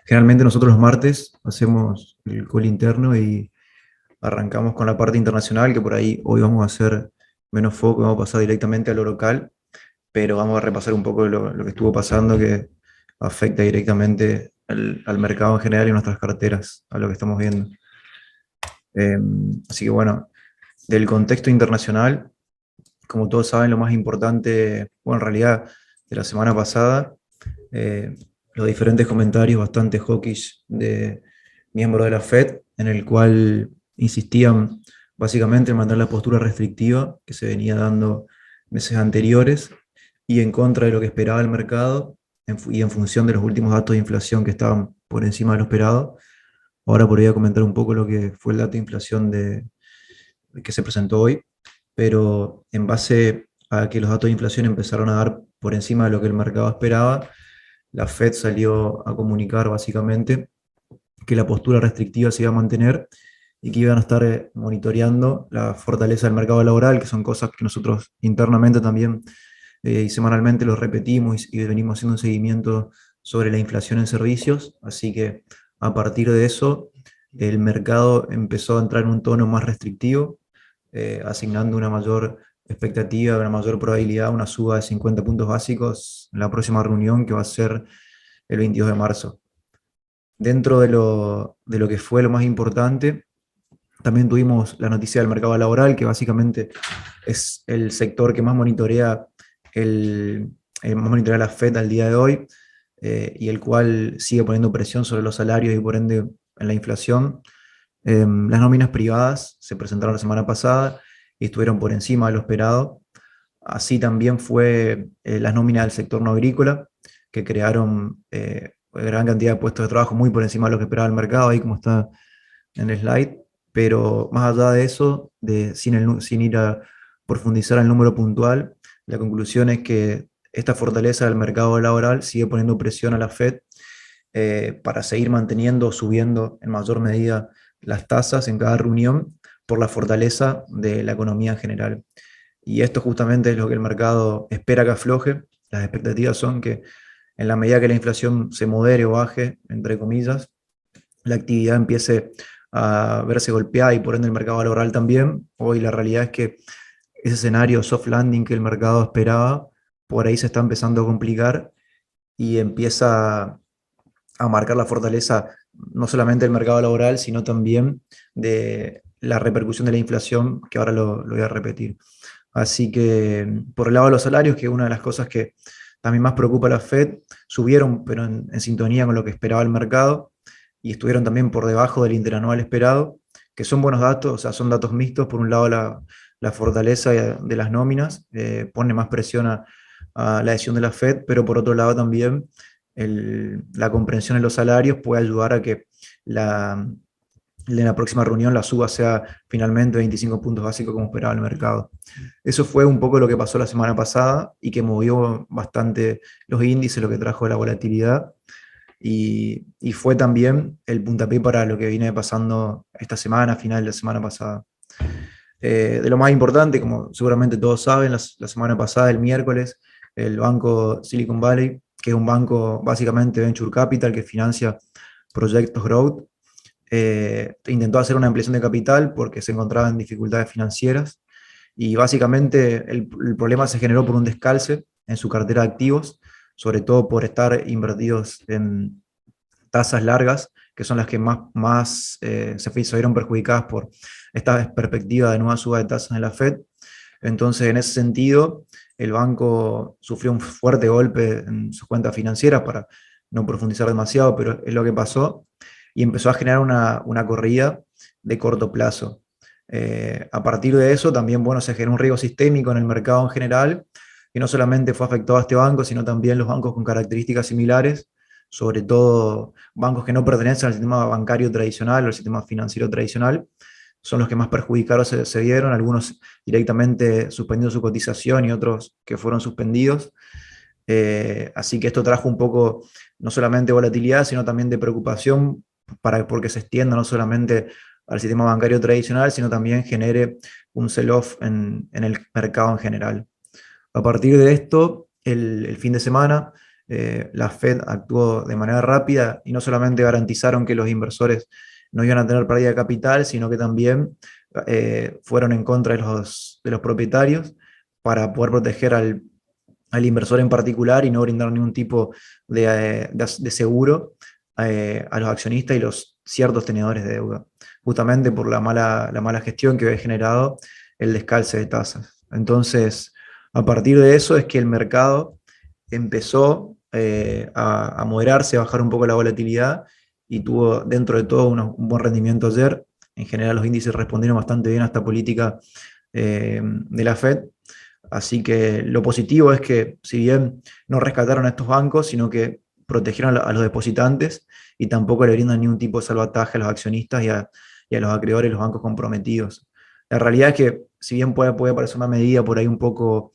Generalmente nosotros los martes hacemos el call interno y arrancamos con la parte internacional, que por ahí hoy vamos a hacer menos foco, vamos a pasar directamente a lo local, pero vamos a repasar un poco lo que estuvo pasando que afecta directamente al mercado en general y nuestras carteras, a lo que estamos viendo. Eh, Así que bueno, del contexto internacional, como todos saben, lo más importante, bueno, en realidad de la semana pasada, eh, los diferentes comentarios bastante hawkish de miembros de la Fed, en el cual insistían básicamente en mantener la postura restrictiva que se venía dando meses anteriores y en contra de lo que esperaba el mercado y en función de los últimos datos de inflación que estaban por encima de lo esperado. Ahora podría comentar un poco lo que fue el dato de inflación que se presentó hoy, pero en base a que los datos de inflación empezaron a dar por encima de lo que el mercado esperaba, la Fed salió a comunicar básicamente que la postura restrictiva se iba a mantener y que iban a estar monitoreando la fortaleza del mercado laboral, que son cosas que nosotros internamente también y semanalmente lo repetimos y venimos haciendo un seguimiento sobre la inflación en servicios, así que a partir de eso el mercado empezó a entrar en un tono más restrictivo, asignando una mayor expectativa, una mayor probabilidad, una suba de 50 puntos básicos en la próxima reunión que va a ser el 22 de marzo. Dentro de lo que fue lo más importante, también tuvimos la noticia del mercado laboral, que básicamente es el sector que más monitorea, el, más monitorea la Fed al día de hoy, y el cual sigue poniendo presión sobre los salarios y por ende en la inflación. Las nóminas privadas se presentaron la semana pasada y estuvieron por encima de lo esperado. Así también fue las nóminas del sector no agrícola, que crearon gran cantidad de puestos de trabajo muy por encima de lo que esperaba el mercado, ahí como está en el slide. Pero más allá de eso, sin ir a profundizar el número puntual, la conclusión es que esta fortaleza del mercado laboral sigue poniendo presión a la Fed para seguir manteniendo o subiendo en mayor medida las tasas en cada reunión por la fortaleza de la economía en general. Y esto justamente es lo que el mercado espera que afloje. Las expectativas son que en la medida que la inflación se modere o baje, entre comillas, la actividad empiece a verse golpeada y por ende el mercado laboral también. Hoy la realidad es que ese escenario soft landing que el mercado esperaba, por ahí se está empezando a complicar y empieza a marcar la fortaleza no solamente del mercado laboral, sino también de la repercusión de la inflación, que ahora lo voy a repetir. Así que por el lado de los salarios, que es una de las cosas que también más preocupa a la Fed, subieron, pero en sintonía con lo que esperaba el mercado, y estuvieron también por debajo del interanual esperado, que son buenos datos, o sea, son datos mixtos. Por un lado, la fortaleza de las nóminas pone más presión a la decisión de la Fed, pero por otro lado también la comprensión en los salarios puede ayudar a que la, en la próxima reunión la suba sea finalmente 25 puntos básicos como esperaba el mercado. Eso fue un poco lo que pasó la semana pasada y que movió bastante los índices, lo que trajo la volatilidad. Y fue también el puntapié para lo que viene pasando esta semana, final de la semana pasada. De lo más importante, como seguramente todos saben, la semana pasada, el miércoles, el banco Silicon Valley, que es un banco básicamente venture capital que financia proyectos growth, intentó hacer una ampliación de capital porque se encontraba en dificultades financieras y básicamente el problema se generó por un descalce en su cartera de activos, sobre todo por estar invertidos en tasas largas, que son las que más se vieron perjudicadas por esta perspectiva de nueva suba de tasas en la Fed. Entonces, en ese sentido, el banco sufrió un fuerte golpe en sus cuentas financieras, para no profundizar demasiado, pero es lo que pasó, y empezó a generar una corrida de corto plazo. A partir de eso, también bueno, se generó un riesgo sistémico en el mercado en general, que no solamente fue afectado a este banco, sino también los bancos con características similares, sobre todo bancos que no pertenecen al sistema bancario tradicional o al sistema financiero tradicional, son los que más perjudicados se vieron, algunos directamente suspendiendo su cotización y otros que fueron suspendidos. Así que esto trajo un poco no solamente volatilidad, sino también de preocupación porque se extienda no solamente al sistema bancario tradicional, sino también genere un sell-off en el mercado en general. A partir de esto, el fin de semana, la Fed actuó de manera rápida y no solamente garantizaron que los inversores no iban a tener pérdida de capital, sino que también fueron en contra de los propietarios para poder proteger al inversor en particular y no brindar ningún tipo de seguro a los accionistas y los ciertos tenedores de deuda, justamente por la mala gestión que había generado el descalce de tasas. Entonces, a partir de eso es que el mercado empezó a moderarse, a bajar un poco la volatilidad y tuvo dentro de todo un buen rendimiento ayer. En general los índices respondieron bastante bien a esta política de la Fed. Así que lo positivo es que si bien no rescataron a estos bancos, sino que protegieron a los depositantes y tampoco le brindan ningún tipo de salvataje a los accionistas y a los acreedores, los bancos comprometidos. La realidad es que si bien puede parecer una medida por ahí un poco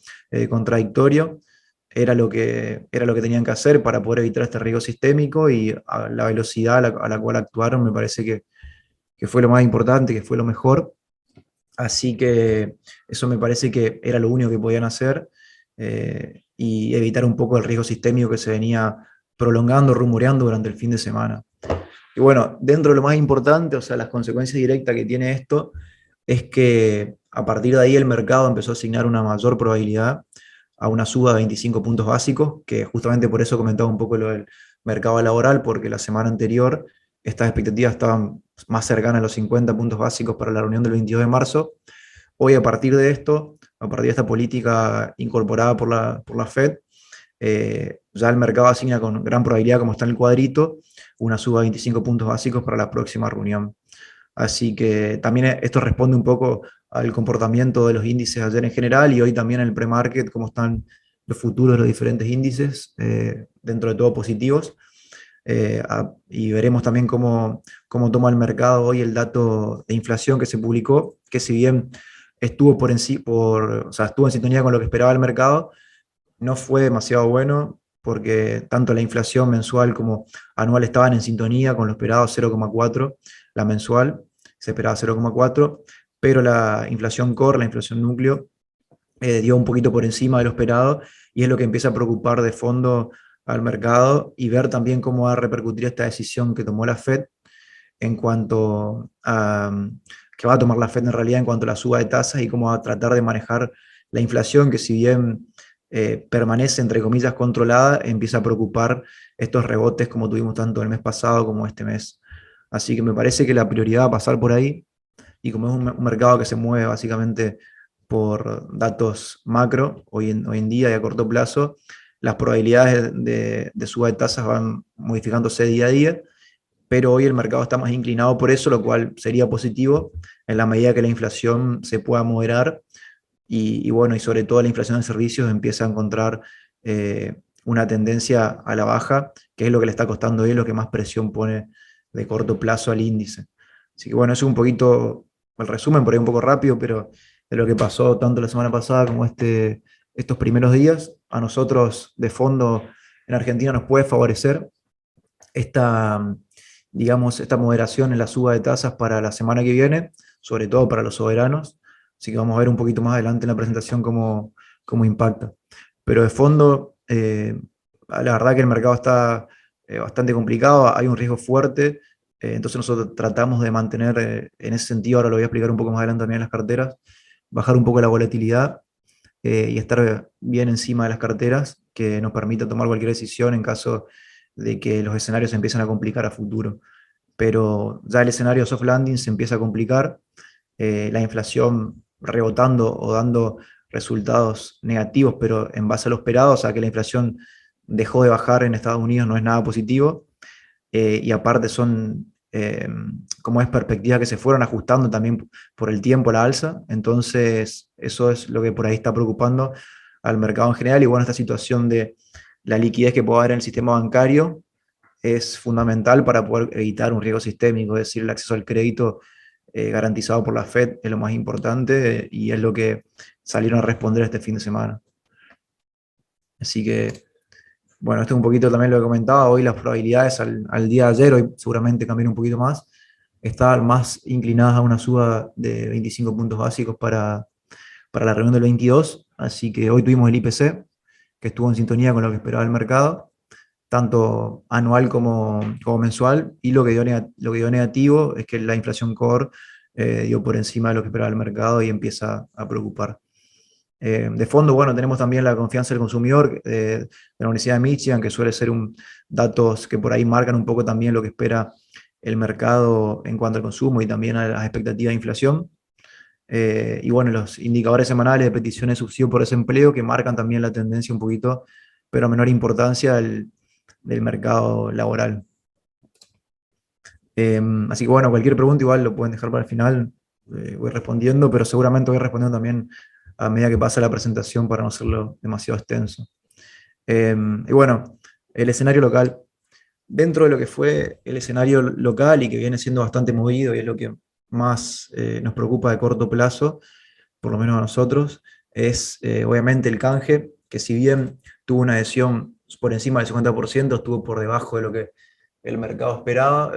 contradictorio, era lo que tenían que hacer para poder evitar este riesgo sistémico y a la velocidad a la cual actuaron me parece que fue lo más importante, que fue lo mejor. Así que eso me parece que era lo único que podían hacer y evitar un poco el riesgo sistémico que se venía prolongando, rumoreando durante el fin de semana. Y bueno, dentro de lo más importante, o sea, las consecuencias directas que tiene esto es que a partir de ahí el mercado empezó a asignar una mayor probabilidad a una suba de 25 puntos básicos, que justamente por eso comentaba un poco lo del mercado laboral, porque la semana anterior estas expectativas estaban más cercanas a los 50 puntos básicos para la reunión del 22 de marzo. Hoy, a partir de esto, a partir de esta política incorporada por la Fed, ya el mercado asigna con gran probabilidad, como está en el cuadrito, una suba de 25 puntos básicos para la próxima reunión. Así que también esto responde un poco al comportamiento de los índices ayer en general y hoy también en el pre-market, cómo están los futuros de los diferentes índices, dentro de todo positivos. Y veremos también cómo toma el mercado hoy el dato de inflación que se publicó, que si bien estuvo o sea, estuvo en sintonía con lo que esperaba el mercado, no fue demasiado bueno porque tanto la inflación mensual como anual estaban en sintonía con lo esperado 0,4, la mensual se esperaba 0,4, pero la inflación core, la inflación núcleo, dio un poquito por encima de lo esperado y es lo que empieza a preocupar de fondo al mercado y ver también cómo va a repercutir esta decisión que tomó la Fed en cuanto a que va a tomar la Fed en realidad en cuanto a la suba de tasas y cómo va a tratar de manejar la inflación que si bien permanece entre comillas controlada, empieza a preocupar estos rebotes como tuvimos tanto el mes pasado como este mes. Así que me parece que la prioridad va a pasar por ahí y como es un mercado que se mueve básicamente por datos macro hoy en día y a corto plazo, las probabilidades de suba de tasas van modificándose día a día, pero hoy el mercado está más inclinado por eso, lo cual sería positivo en la medida que la inflación se pueda moderar y bueno, y sobre todo la inflación de servicios empieza a encontrar una tendencia a la baja, que es lo que le está costando hoy, lo que más presión pone de corto plazo al índice. Así que bueno, eso es un poquito el resumen, por ahí un poco rápido, pero de lo que pasó tanto la semana pasada como estos primeros días. A nosotros de fondo en Argentina nos puede favorecer esta, digamos, esta moderación en la suba de tasas para la semana que viene, sobre todo para los soberanos. Así que vamos a ver un poquito más adelante en la presentación cómo impacta. Pero de fondo, la verdad que el mercado está bastante complicado, hay un riesgo fuerte, entonces nosotros tratamos de mantener, en ese sentido, ahora lo voy a explicar un poco más adelante también en las carteras, bajar un poco la volatilidad y estar bien encima de las carteras, que nos permita tomar cualquier decisión en caso de que los escenarios se empiecen a complicar a futuro. Pero ya el escenario soft landing se empieza a complicar, la inflación rebotando o dando resultados negativos, pero en base a lo esperado, o sea que la inflación dejó de bajar en Estados Unidos no es nada positivo, y aparte son, como es perspectivas que se fueron ajustando también por el tiempo a la alza, entonces eso es lo que por ahí está preocupando al mercado en general, y bueno, esta situación de la liquidez que puede haber en el sistema bancario es fundamental para poder evitar un riesgo sistémico, es decir, el acceso al crédito garantizado por la Fed es lo más importante y es lo que salieron a responder este fin de semana. Así que, bueno, esto es un poquito también lo que comentaba, hoy las probabilidades al día de ayer, hoy seguramente cambian un poquito más, estaban más inclinadas a una suba de 25 puntos básicos para la reunión del 22, así que hoy tuvimos el IPC, que estuvo en sintonía con lo que esperaba el mercado, tanto anual como mensual, y lo que dio negativo es que la inflación core dio por encima de lo que esperaba el mercado y empieza a preocupar. De fondo, bueno, tenemos también la confianza del consumidor de la Universidad de Michigan, que suele ser datos que por ahí marcan un poco también lo que espera el mercado en cuanto al consumo y también a las expectativas de inflación. Y bueno, los indicadores semanales de peticiones de subsidio por desempleo que marcan también la tendencia un poquito, pero a menor importancia del mercado laboral. Así que bueno, cualquier pregunta igual lo pueden dejar para el final, voy respondiendo, pero seguramente voy respondiendo también a medida que pasa la presentación para no hacerlo demasiado extenso. Y bueno, el escenario local. Dentro de lo que fue el escenario local y que viene siendo bastante movido y es lo que más nos preocupa de corto plazo, por lo menos a nosotros, es obviamente el canje, que si bien tuvo una adhesión por encima del 50%, estuvo por debajo de lo que el mercado esperaba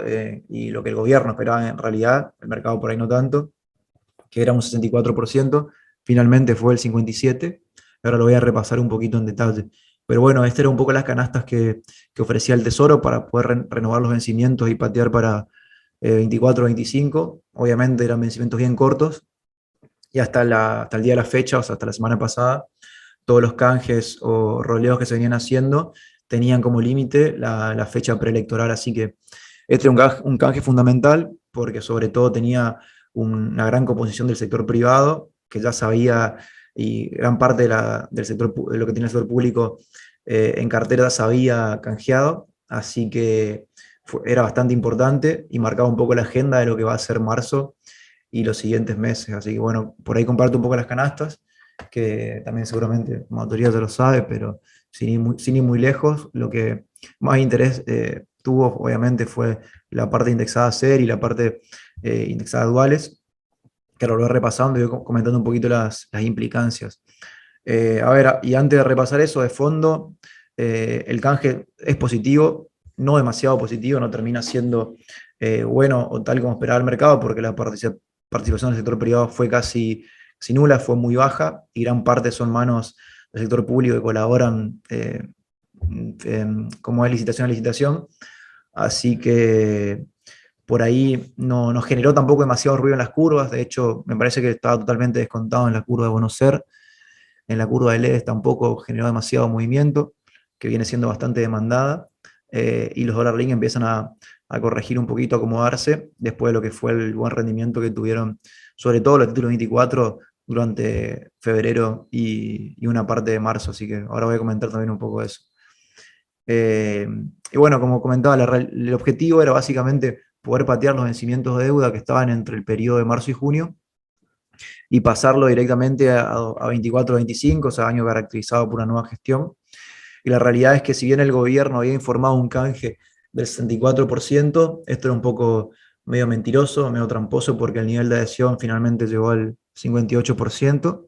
y lo que el gobierno esperaba en realidad, el mercado por ahí no tanto, que era un 64%, finalmente fue el 57%, ahora lo voy a repasar un poquito en detalle. Pero bueno, estas eran un poco las canastas que ofrecía el Tesoro para poder renovar los vencimientos y patear para 24-25. Obviamente eran vencimientos bien cortos, y hasta el día de la fecha, o sea, hasta la semana pasada, todos los canjes o roleos que se venían haciendo tenían como límite la fecha preelectoral, así que este era un canje fundamental porque sobre todo tenía una gran composición del sector privado, que ya sabía, y gran parte del sector, de lo que tiene el sector público en cartera sabía canjeado, así que era bastante importante y marcaba un poco la agenda de lo que va a ser marzo y los siguientes meses. Así que bueno, por ahí comparto un poco las canastas, que también seguramente la mayoría ya lo sabe, pero sin ir muy lejos, lo que más interés tuvo obviamente fue la parte indexada SER y la parte indexada duales, que ahora lo voy repasando y voy comentando un poquito las implicancias. A ver, y antes de repasar eso de fondo, el canje es positivo, no demasiado positivo, no termina siendo bueno o tal como esperaba el mercado, porque la participación del sector privado fue casi nula, fue muy baja, y gran parte son manos del sector público que colaboran como es licitación a licitación. Así que por ahí no generó tampoco demasiado ruido en las curvas. De hecho, me parece que estaba totalmente descontado en la curva de Bonos Ser. En la curva de LEDs tampoco generó demasiado movimiento, que viene siendo bastante demandada, y los dólar link empiezan a corregir un poquito, a acomodarse, después de lo que fue el buen rendimiento que tuvieron, sobre todo los títulos 24, durante febrero y una parte de marzo, así que ahora voy a comentar también un poco de eso. Y bueno, como comentaba, el objetivo era básicamente poder patear los vencimientos de deuda que estaban entre el periodo de marzo y junio, y pasarlo directamente a 24-25, o sea, año caracterizado por una nueva gestión. Y la realidad es que si bien el gobierno había informado un canje del 64%, esto era un poco medio mentiroso, medio tramposo, porque el nivel de adhesión finalmente llegó al 58%.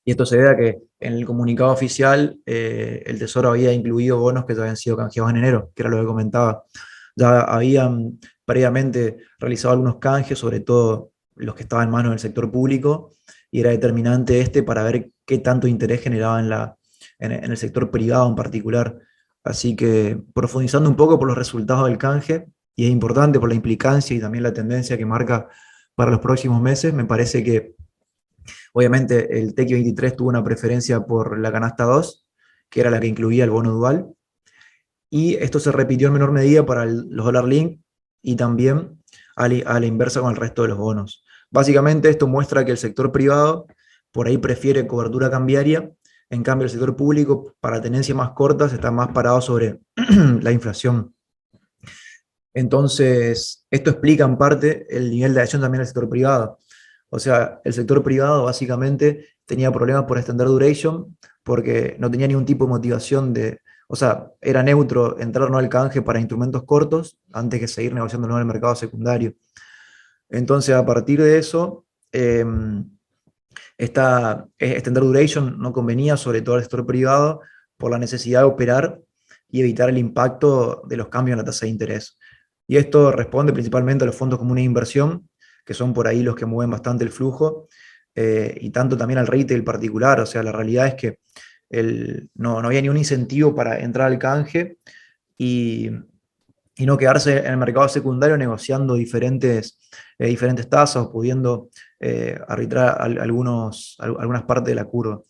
Y esto se debe a que en el comunicado oficial el Tesoro había incluido bonos que ya habían sido canjeados en enero, que era lo que comentaba. Ya habían previamente realizado algunos canjes, sobre todo los que estaban en manos del sector público, y era determinante para ver qué tanto interés generaba en el sector privado en particular. Así que profundizando un poco por los resultados del canje, y es importante por la implicancia y también la tendencia que marca para los próximos meses, me parece que obviamente el TEC 23 tuvo una preferencia por la canasta 2, que era la que incluía el bono dual, y esto se repitió en menor medida para los dólar link y también a la inversa con el resto de los bonos. Básicamente esto muestra que el sector privado por ahí prefiere cobertura cambiaria, en cambio el sector público para tenencias más cortas está más parado sobre la inflación. Entonces, esto explica en parte el nivel de adhesión también del sector privado. O sea, el sector privado básicamente tenía problemas por extender duration porque no tenía ningún tipo de motivación o sea, era neutro entrar no al canje para instrumentos cortos antes que seguir negociando en el mercado secundario. Entonces, a partir de eso, extender duration no convenía, sobre todo al sector privado, por la necesidad de operar y evitar el impacto de los cambios en la tasa de interés. Y esto responde principalmente a los fondos comunes de inversión, que son por ahí los que mueven bastante el flujo, y tanto también al retail particular. O sea, la realidad es que no había ni un incentivo para entrar al canje y, y no quedarse en el mercado secundario negociando diferentes tasas o pudiendo arbitrar algunas partes de la curva.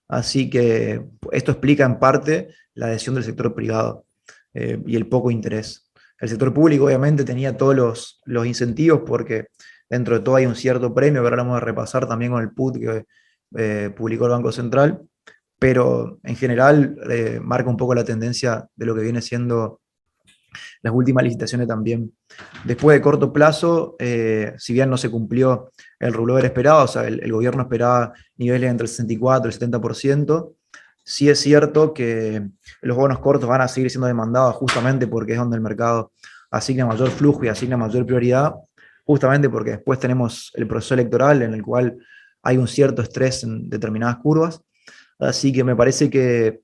Así que esto explica en parte la adhesión del sector privado y el poco interés. El sector público obviamente tenía todos los incentivos porque dentro de todo hay un cierto premio que ahora vamos a repasar también con el PUT que publicó el Banco Central, pero en general marca un poco la tendencia de lo que viene siendo las últimas licitaciones también. Después de corto plazo, si bien no se cumplió el rollover esperado, o sea, el gobierno esperaba niveles entre el 64 y el 70%, sí es cierto que los bonos cortos van a seguir siendo demandados justamente porque es donde el mercado asigna mayor flujo y asigna mayor prioridad, justamente porque después tenemos el proceso electoral en el cual hay un cierto estrés en determinadas curvas. Así que me parece que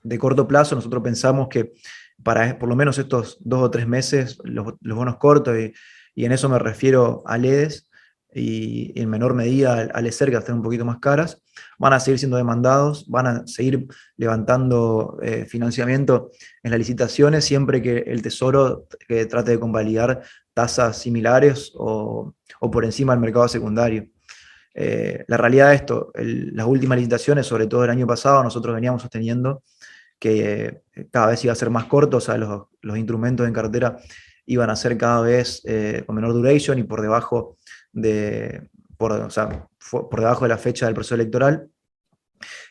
de corto plazo nosotros pensamos que para por lo menos estos 2 o 3 meses los bonos cortos, y en eso me refiero a LEDs y en menor medida al ESER, que están un poquito más caras, van a seguir siendo demandados, van a seguir levantando financiamiento en las licitaciones siempre que el Tesoro que trate de convalidar tasas similares o por encima del mercado secundario. La realidad de esto, las últimas licitaciones, sobre todo el año pasado, nosotros veníamos sosteniendo que cada vez iba a ser más corto, o sea, los instrumentos en cartera iban a ser cada vez con menor duration y por debajo o sea, por debajo de la fecha del proceso electoral.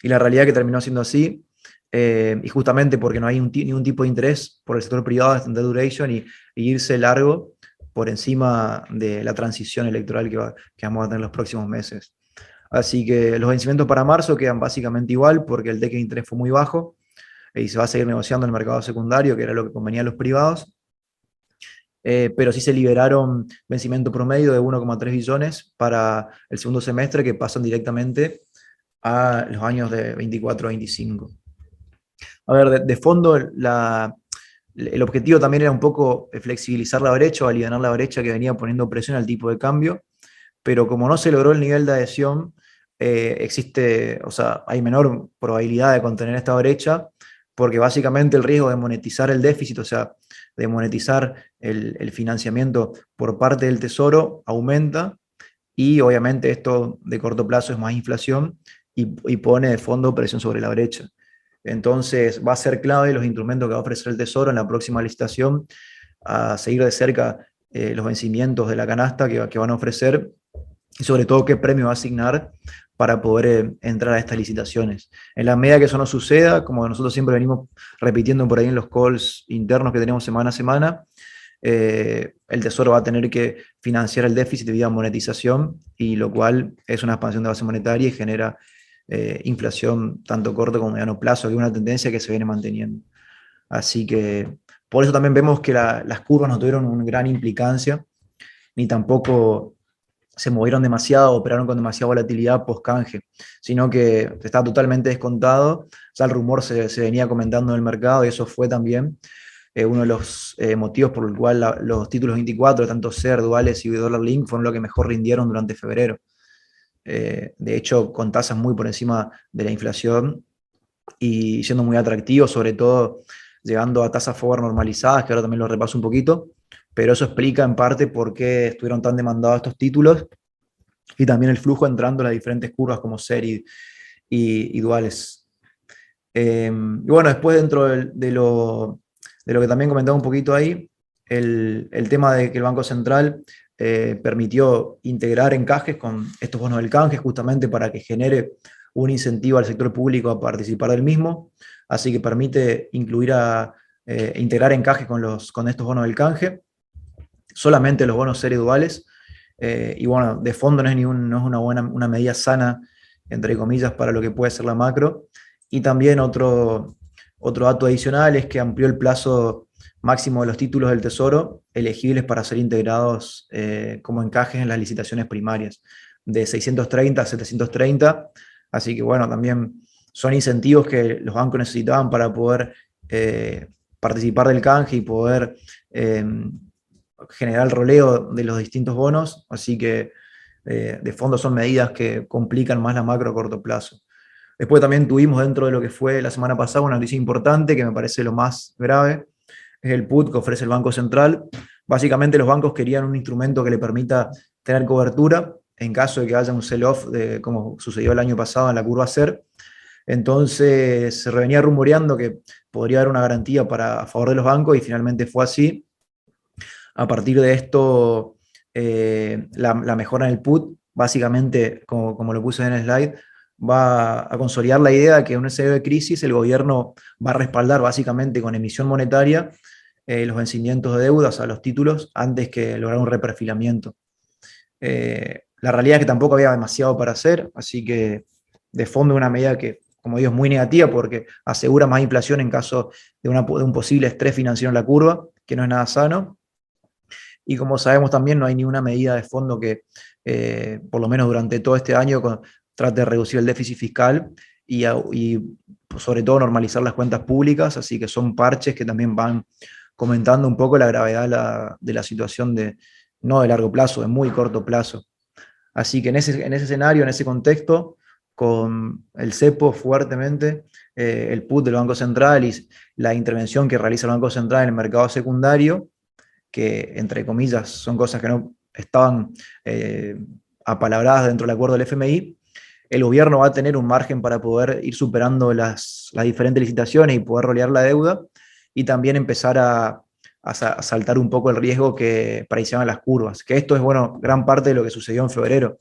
Y la realidad que terminó siendo así, y justamente porque no hay ningún tipo de interés por el sector privado de extender duration y irse largo por encima de la transición electoral que vamos a tener los próximos meses. Así que los vencimientos para marzo quedan básicamente igual porque el decking de interés fue muy bajo y se va a seguir negociando en el mercado secundario, que era lo que convenía a los privados, pero sí se liberaron vencimiento promedio de 1,3 billones para el segundo semestre que pasan directamente a los años de 24 a 25. A ver, de fondo, el objetivo también era un poco flexibilizar la brecha o aliviar la brecha que venía poniendo presión al tipo de cambio, pero como no se logró el nivel de adhesión, existe, o sea, hay menor probabilidad de contener esta brecha, porque básicamente el riesgo de monetizar el déficit, o sea, de monetizar el financiamiento por parte del Tesoro aumenta, y obviamente esto de corto plazo es más inflación y pone de fondo presión sobre la brecha. Entonces va a ser clave los instrumentos que va a ofrecer el Tesoro en la próxima licitación, a seguir de cerca los vencimientos de la canasta que van a ofrecer y sobre todo qué premio va a asignar para poder entrar a estas licitaciones. En la medida que eso no suceda, como nosotros siempre venimos repitiendo por ahí en los calls internos que tenemos semana a semana, el Tesoro va a tener que financiar el déficit vía monetización, y lo cual es una expansión de base monetaria y genera inflación tanto corto como mediano plazo, que es una tendencia que se viene manteniendo. Así que por eso también vemos que las curvas no tuvieron una gran implicancia, ni tampoco se movieron demasiado, operaron con demasiada volatilidad post-canje, sino que está totalmente descontado. Ya el rumor se venía comentando en el mercado y eso fue también uno de los motivos por el cual los títulos 24, tanto SER, Duales y Dollar Link, fueron los que mejor rindieron durante febrero. De hecho, con tasas muy por encima de la inflación y siendo muy atractivos, sobre todo llegando a tasas forward normalizadas, que ahora también lo repaso un poquito, pero eso explica en parte por qué estuvieron tan demandados estos títulos y también el flujo entrando en las diferentes curvas como SER y Duales. Y bueno, después dentro de lo que también comentaba un poquito ahí, el tema de que el Banco Central permitió integrar encajes con estos bonos del canje justamente para que genere un incentivo al sector público a participar del mismo, así que permite integrar encajes con estos bonos del canje, solamente los bonos serie duales, y bueno, de fondo no es una medida sana, entre comillas, para lo que puede ser la macro. Y también otro dato adicional es que amplió el plazo máximo de los títulos del Tesoro elegibles para ser integrados como encajes en las licitaciones primarias, de 630 a 730. Así que bueno, también son incentivos que los bancos necesitaban para poder participar del canje y poder generar el roleo de los distintos bonos. Así que de fondo son medidas que complican más la macro a corto plazo. Después también tuvimos dentro de lo que fue la semana pasada una noticia importante que me parece lo más grave, es el put que ofrece el Banco Central. Básicamente los bancos querían un instrumento que le permita tener cobertura en caso de que haya un sell-off, como sucedió el año pasado en la curva CER. Entonces se venía rumoreando que podría haber una garantía a favor de los bancos y finalmente fue así. A partir de esto, la mejora en el put, básicamente, como lo puse en el slide, va a consolidar la idea de que en un escenario de crisis el gobierno va a respaldar básicamente con emisión monetaria los vencimientos de deudas a los títulos antes que lograr un reperfilamiento. La realidad es que tampoco había demasiado para hacer, así que de fondo una medida que, como digo, es muy negativa porque asegura más inflación en caso de un posible estrés financiero en la curva, que no es nada sano. Y como sabemos también no hay ninguna medida de fondo que, por lo menos durante todo este año, trate de reducir el déficit fiscal y sobre todo normalizar las cuentas públicas, así que son parches que también van comentando un poco la gravedad de la situación no de largo plazo, de muy corto plazo. Así que en ese escenario, en ese contexto, con el cepo fuertemente, el put del Banco Central y la intervención que realiza el Banco Central en el mercado secundario, que entre comillas son cosas que no estaban apalabradas dentro del acuerdo del FMI, el gobierno va a tener un margen para poder ir superando las diferentes licitaciones y poder rolear la deuda y también empezar a saltar un poco el riesgo que pareciban las curvas, que esto es, bueno, gran parte de lo que sucedió en febrero.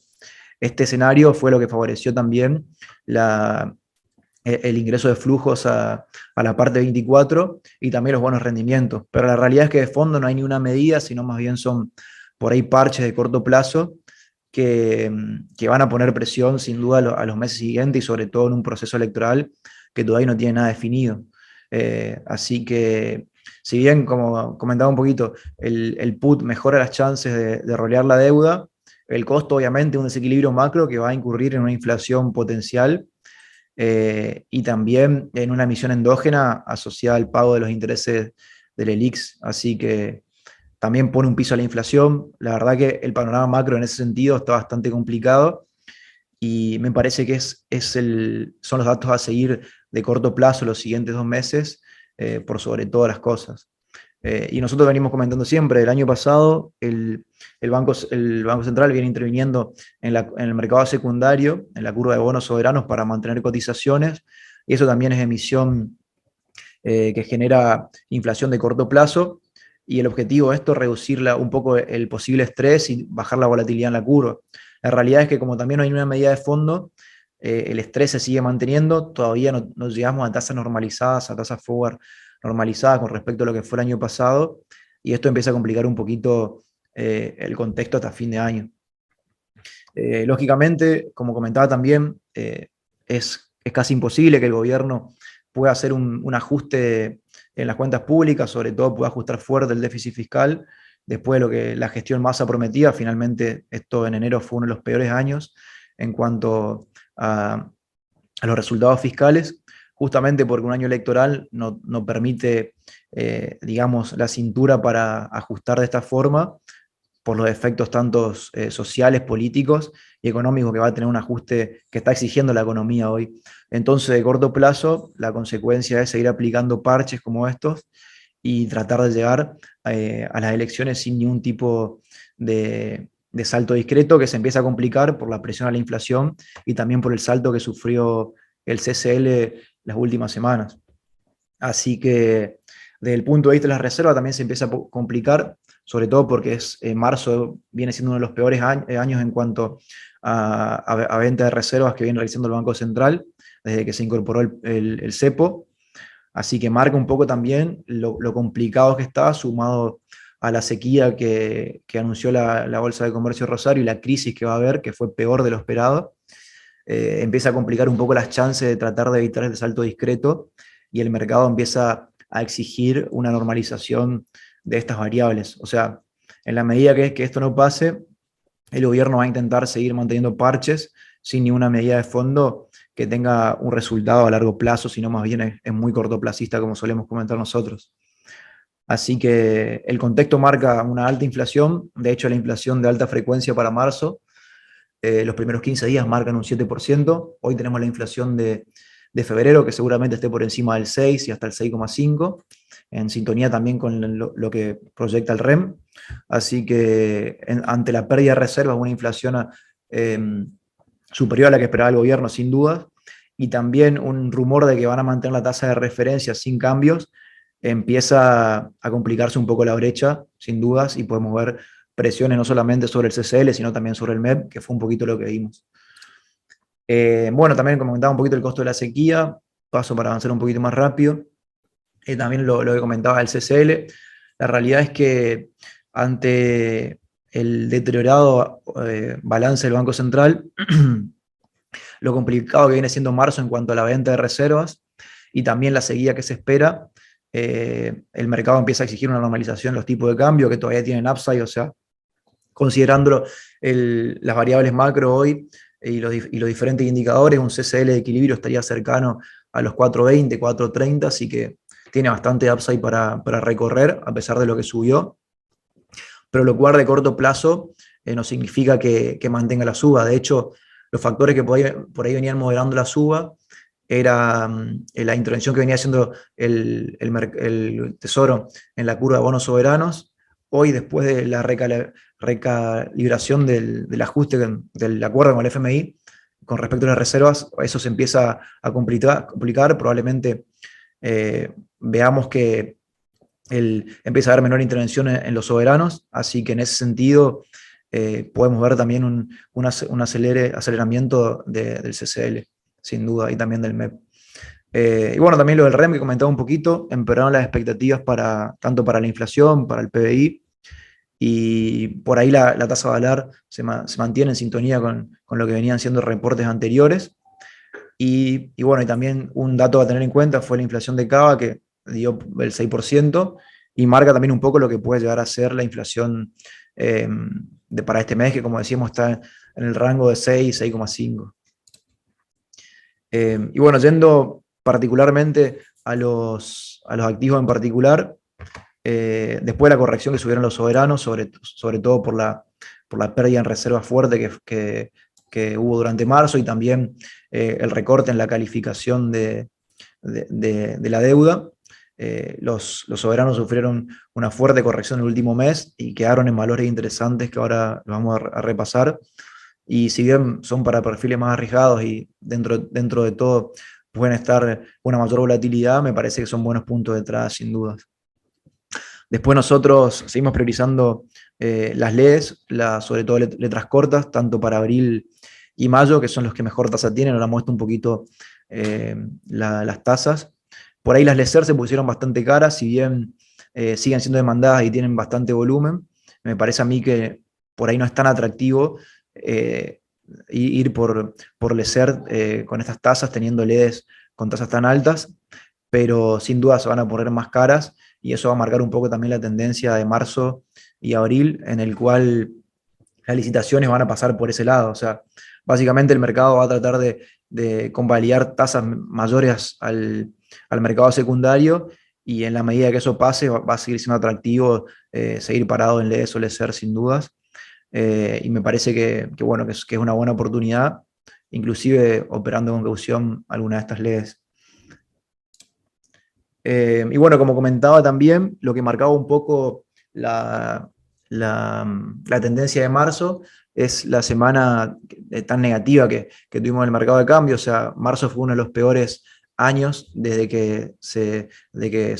Este escenario fue lo que favoreció también el ingreso de flujos a la parte 24 y también los buenos rendimientos. Pero la realidad es que de fondo no hay ni una medida, sino más bien son por ahí parches de corto plazo que van a poner presión sin duda a los meses siguientes y sobre todo en un proceso electoral que todavía no tiene nada definido. Así que, si bien, como comentaba un poquito, el put mejora las chances de rolear la deuda, el costo obviamente es un desequilibrio macro que va a incurrir en una inflación potencial y también en una emisión endógena asociada al pago de los intereses del ELIX. Así que también pone un piso a la inflación. La verdad que el panorama macro en ese sentido está bastante complicado y me parece que son los datos a seguir de corto plazo los siguientes 2 meses, por sobre todas las cosas. Y nosotros venimos comentando siempre, el año pasado el Banco Central viene interviniendo en el mercado secundario, en la curva de bonos soberanos para mantener cotizaciones, y eso también es emisión que genera inflación de corto plazo, y el objetivo de esto es reducir un poco el posible estrés y bajar la volatilidad en la curva. La realidad es que como también no hay una medida de fondo, el estrés se sigue manteniendo, todavía no llegamos a tasas normalizadas, a tasas forward normalizadas con respecto a lo que fue el año pasado, y esto empieza a complicar un poquito el contexto hasta fin de año. Lógicamente, como comentaba también, es casi imposible que el gobierno pueda hacer un ajuste en las cuentas públicas, sobre todo pueda ajustar fuerte el déficit fiscal, después de lo que la gestión Massa prometía. Finalmente, esto en enero fue uno de los peores años en cuanto a los resultados fiscales, justamente porque un año electoral no permite, digamos, la cintura para ajustar de esta forma, por los efectos tanto sociales, políticos y económicos que va a tener un ajuste que está exigiendo la economía hoy. Entonces, de corto plazo, la consecuencia es seguir aplicando parches como estos y tratar de llegar a las elecciones sin ningún tipo de salto discreto, que se empieza a complicar por la presión a la inflación y también por el salto que sufrió el CCL las últimas semanas. Así que desde el punto de vista de las reservas también se empieza a complicar, sobre todo porque marzo viene siendo uno de los peores años en cuanto a venta de reservas que viene realizando el Banco Central desde que se incorporó el cepo. Así que marca un poco también lo complicado que está, sumado a la sequía que anunció la Bolsa de Comercio de Rosario y la crisis que va a haber, que fue peor de lo esperado. Empieza a complicar un poco las chances de tratar de evitar el salto discreto y el mercado empieza a exigir una normalización de estas variables. O sea, en la medida que esto no pase, el gobierno va a intentar seguir manteniendo parches sin ninguna medida de fondo que tenga un resultado a largo plazo, sino más bien es muy cortoplacista, como solemos comentar nosotros. Así que el contexto marca una alta inflación. De hecho, la inflación de alta frecuencia para marzo los primeros 15 días marcan un 7%. Hoy tenemos la inflación de febrero, que seguramente esté por encima del 6 y hasta el 6,5, en sintonía también con lo que proyecta el REM. Así que ante la pérdida de reservas, una inflación eh, superior a la que esperaba el gobierno, sin duda, y también un rumor de que van a mantener la tasa de referencia sin cambios, empieza a complicarse un poco la brecha, sin dudas, y podemos ver presiones no solamente sobre el CCL, sino también sobre el MEP, que fue un poquito lo que vimos. Bueno, también comentaba un poquito el costo de la sequía, paso para avanzar un poquito más rápido. También lo que comentaba el CCL, la realidad es que ante el deteriorado balance del Banco Central, lo complicado que viene siendo marzo en cuanto a la venta de reservas y también la sequía que se espera, el mercado empieza a exigir una normalización en los tipos de cambio que todavía tienen upside, o sea, considerando las variables macro hoy y los diferentes indicadores, un CCL de equilibrio estaría cercano a los 4.20, 4.30, así que tiene bastante upside para recorrer, a pesar de lo que subió. Pero lo cual de corto plazo no significa que mantenga la suba. De hecho, los factores que por ahí venían moderando la suba era la intervención que venía haciendo el Tesoro en la curva de bonos soberanos. Hoy, después de la recalibración del ajuste del acuerdo con el FMI, con respecto a las reservas, eso se empieza a complicar. Probablemente veamos que empieza a haber menor intervención en los soberanos, así que en ese sentido podemos ver también un aceleramiento del CCL, sin duda, y también del MEP. Y bueno, también lo del REM que comentaba un poquito, empeoraron las expectativas tanto para la inflación, para el PBI, y por ahí la tasa Valar se mantiene en sintonía con lo que venían siendo reportes anteriores. Y bueno, y también un dato a tener en cuenta fue la inflación de Cava, que dio el 6%, y marca también un poco lo que puede llegar a ser la inflación para este mes, que como decíamos está en el rango de 6, 6,5. Y bueno, yendo particularmente a los activos en particular, después de la corrección que subieron los soberanos, sobre todo por la pérdida en reserva fuerte que hubo durante marzo, y también el recorte en la calificación de la deuda, los soberanos sufrieron una fuerte corrección el último mes y quedaron en valores interesantes que ahora vamos a repasar. Y si bien son para perfiles más arriesgados y dentro de todo pueden estar una mayor volatilidad, me parece que son buenos puntos de entrada, sin dudas. Después nosotros seguimos priorizando las LEDs, sobre todo letras cortas, tanto para abril y mayo, que son los que mejor tasa tienen. Ahora muestro un poquito las tasas. Por ahí las LECER se pusieron bastante caras, si bien siguen siendo demandadas y tienen bastante volumen. Me parece a mí que por ahí no es tan atractivo ir por LECER con estas tasas, teniendo LEDs con tasas tan altas, pero sin duda se van a poner más caras y eso va a marcar un poco también la tendencia de marzo y abril, en el cual las licitaciones van a pasar por ese lado. O sea, básicamente el mercado va a tratar de convalidar tasas mayores al mercado secundario, y en la medida que eso pase va a seguir siendo atractivo seguir parado en LEDs o LECER, sin dudas. Y me parece bueno, que es una buena oportunidad, inclusive operando con caución alguna de estas LEDs. Y bueno, como comentaba también, lo que marcaba un poco la tendencia de marzo es la semana tan negativa que tuvimos en el mercado de cambio. O sea, marzo fue uno de los peores años desde que se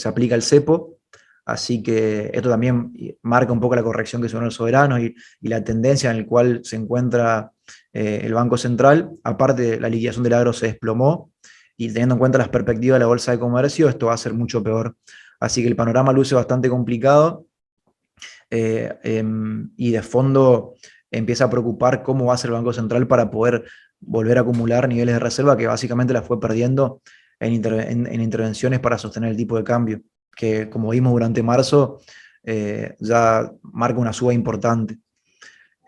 aplica el cepo. Así que esto también marca un poco la corrección que son los soberanos y la tendencia en la cual se encuentra el Banco Central. Aparte, la liquidación del agro se desplomó, y teniendo en cuenta las perspectivas de la bolsa de comercio, esto va a ser mucho peor. Así que el panorama luce bastante complicado, y de fondo empieza a preocupar cómo va a ser el Banco Central para poder volver a acumular niveles de reserva que básicamente las fue perdiendo en intervenciones para sostener el tipo de cambio, que como vimos durante marzo ya marca una suba importante.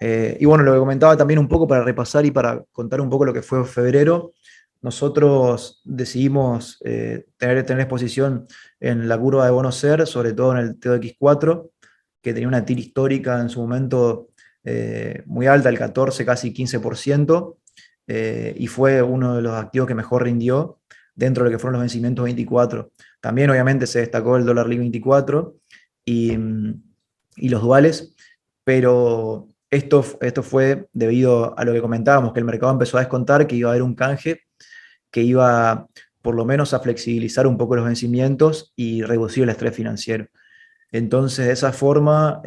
Y bueno, lo que comentaba también un poco para repasar y para contar un poco lo que fue febrero. Nosotros decidimos tener exposición en la curva de bonos SER, sobre todo en el TOX4, que tenía una TIR histórica en su momento muy alta, el 14, casi 15%, y fue uno de los activos que mejor rindió dentro de lo que fueron los vencimientos 24. También obviamente se destacó el dólar Link 24 y, y los duales, pero esto fue debido a lo que comentábamos, que el mercado empezó a descontar que iba a haber un canje que iba por lo menos a flexibilizar un poco los vencimientos y reducir el estrés financiero. Entonces, de esa forma